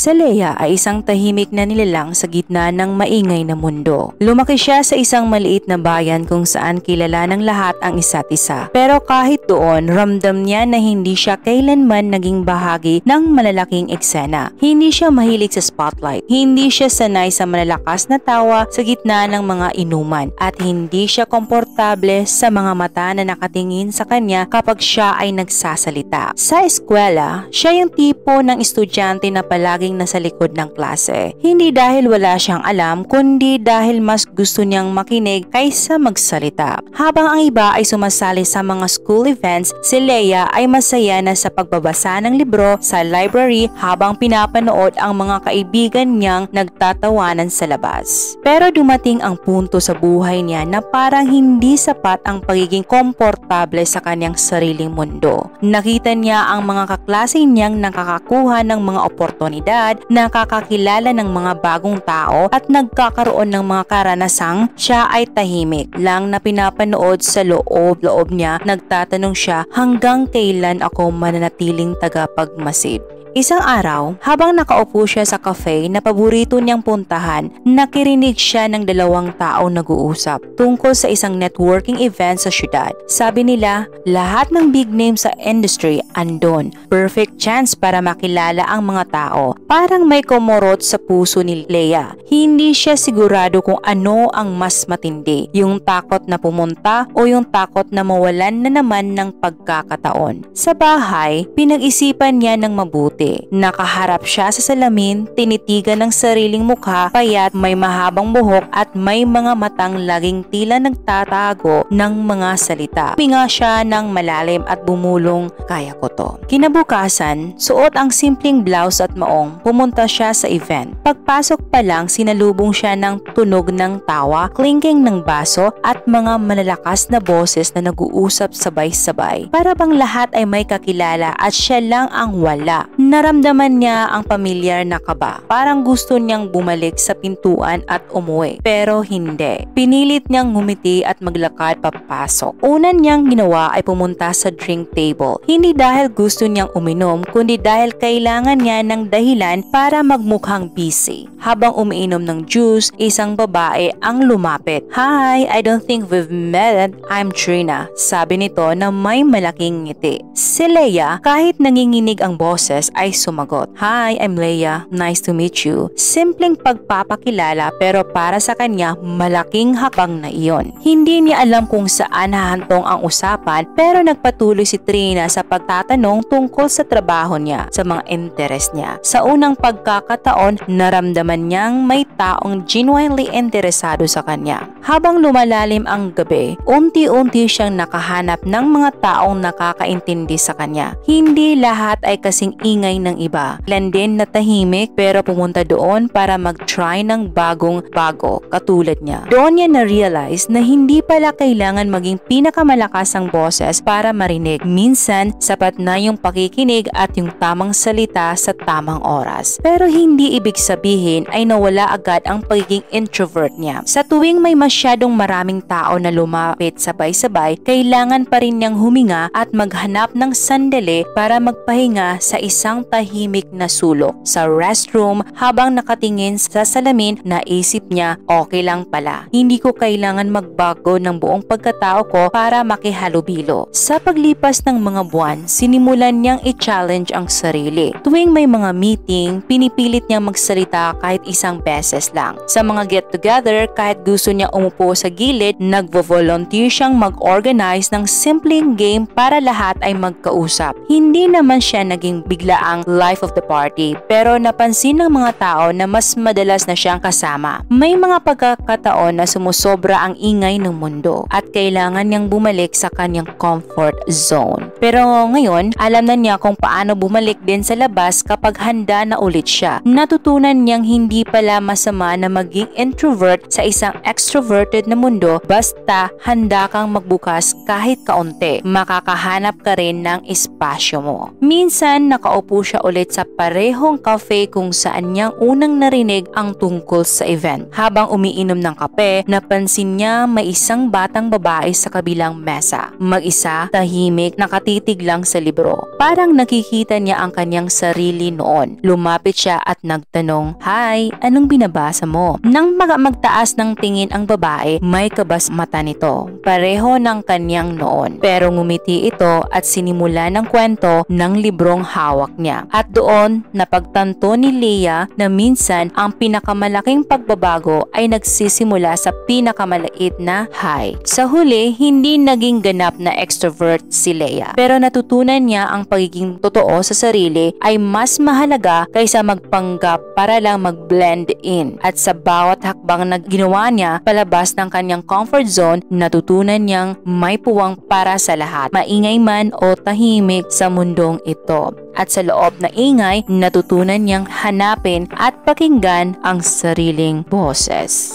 Si Leia ay isang tahimik na nilalang sa gitna ng maingay na mundo. Lumaki siya sa isang maliit na bayan kung saan kilala ng lahat ang isa't isa. Pero kahit doon, ramdam niya na hindi siya kailanman naging bahagi ng malalaking eksena. Hindi siya mahilig sa spotlight. Hindi siya sanay sa malalakas na tawa sa gitna ng mga inuman. At hindi siya komportable sa mga mata na nakatingin sa kanya kapag siya ay nagsasalita. Sa eskwela, siya yung tipo ng estudyante na palaging nasa likod ng klase. Hindi dahil wala siyang alam, kundi dahil mas gusto niyang makinig kaysa magsalita. Habang ang iba ay sumasali sa mga school events, si Leia ay masaya na sa pagbabasa ng libro sa library habang pinapanood ang mga kaibigan niyang nagtatawanan sa labas. Pero dumating ang punto sa buhay niya na parang hindi sapat ang pagiging komportable sa kanyang sariling mundo. Nakita niya ang mga kaklase niyang nakakakuha ng mga oportunidad, nakakakilala ng mga bagong tao at nagkakaroon ng mga karanasang siya ay tahimik lang na pinapanood sa loob-loob niya. Nagtatanong siya, hanggang kailan ako mananatiling tagapagmasid? Isang araw, habang nakaupo siya sa cafe na paborito niyang puntahan, nakirinig siya ng dalawang tao nag-uusap tungkol sa isang networking event sa syudad. Sabi nila, lahat ng big name sa industry andon. Perfect chance para makilala ang mga tao. Parang may kumurot sa puso ni Leia. Hindi siya sigurado kung ano ang mas matindi, yung takot na pumunta o yung takot na mawalan na naman ng pagkakataon. Sa bahay, pinag-isipan niya ng mabuti. Nakaharap siya sa salamin, tinitigan ng sariling mukha, payat, may mahabang buhok at may mga matang laging tila nagtatago ng mga salita. Huminga siya ng malalim at bumulong, kaya ko to. Kinabukasan, suot ang simpleng blouse at maong, pumunta siya sa event. Pagpasok pa lang, sinalubong siya ng tunog ng tawa, clinking ng baso at mga malalakas na boses na nag-uusap sabay-sabay. Para bang lahat ay may kakilala at siya lang ang wala. Naramdaman niya ang pamilyar na kaba. Parang gusto niyang bumalik sa pintuan at umuwi. Pero hindi. Pinilit niyang ngumiti at maglakad papasok. Unan niyang ginawa ay pumunta sa drink table. Hindi dahil gusto niyang uminom, kundi dahil kailangan niya ng dahilan para magmukhang busy. Habang umiinom ng juice, isang babae ang lumapit. Hi, I don't think we've met. I'm Trina. Sabi nito na may malaking ngiti. Si Leia, kahit nanginginig ang boses, ay sumagot. Hi, I'm Leia. Nice to meet you. Simpleng pagpapakilala pero para sa kanya, malaking hakbang na iyon. Hindi niya alam kung saan hahantong ang usapan pero nagpatuloy si Trina sa pagtatanong tungkol sa trabaho niya, sa mga interest niya. Sa unang pagkakataon, naramdaman niyang may taong genuinely interesado sa kanya. Habang lumalalim ang gabi, unti-unti siyang nakahanap ng mga taong nakakaintindi sa kanya. Hindi lahat ay kasing ingay ng iba. Ilan din na tahimik pero pumunta doon para mag-try ng bagong-bago katulad niya. Doon niya na-realize na hindi pala kailangan maging pinakamalakas ang boses para marinig. Minsan, sapat na yung pakikinig at yung tamang salita sa tamang oras. Pero hindi ibig sabihin ay nawala agad ang pagiging introvert niya. Sa tuwing may masyadong maraming tao na lumapit sabay-sabay, kailangan pa rin niyang huminga at maghanap ng sandali para magpahinga sa isang tahimik na sulok. Sa restroom, habang nakatingin sa salamin, naisip niya, okay lang pala. Hindi ko kailangan magbago ng buong pagkatao ko para makihalubilo. Sa paglipas ng mga buwan, sinimulan niyang i-challenge ang sarili. Tuwing may mga meeting, pinipilit niyang magsalita kahit isang beses lang. Sa mga get-together, kahit gusto niya umupo sa gilid, nagvo-volunteer siyang mag-organize ng simpleng game para lahat ay magkausap. Hindi naman siya naging biglaang life of the party, pero napansin ng mga tao na mas madalas na siyang kasama. May mga pagkakataon na sumusobra ang ingay ng mundo at kailangan niyang bumalik sa kanyang comfort zone. Pero ngayon, alam na niya kung paano bumalik din sa labas kapag handa na ulit siya. Natutunan niyang hindi pala masama na maging introvert sa isang extroverted na mundo, basta handa kang magbukas kahit kaunti. Makakahanap ka rin ng espasyo mo. Minsan, nakaupo tumakbo siya ulit sa parehong cafe kung saan niyang unang narinig ang tungkol sa event. Habang umiinom ng kape, napansin niya may isang batang babae sa kabilang mesa. Mag-isa, tahimik, nakatitig lang sa libro. Parang nakikita niya ang kanyang sarili noon. Lumapit siya at nagtanong, "Hi, anong binabasa mo?" Nang magtaas ng tingin ang babae, may kabas mata nito. Pareho ng kanyang noon. Pero ngumiti ito at sinimula ng kwento ng librong hawak niya. At doon, napagtanto ni Leia na minsan ang pinakamalaking pagbabago ay nagsisimula sa pinakamaliit na high. Sa huli, hindi naging ganap na extrovert si Leia. Pero natutunan niya ang pagiging totoo sa sarili ay mas mahalaga kaysa magpanggap para lang mag-blend in. At sa bawat hakbang na ginawa niya palabas ng kanyang comfort zone, natutunan niyang may puwang para sa lahat, maingay man o tahimik sa mundong ito. At sa loob na ingay, natutunan niyang hanapin at pakinggan ang sariling boses.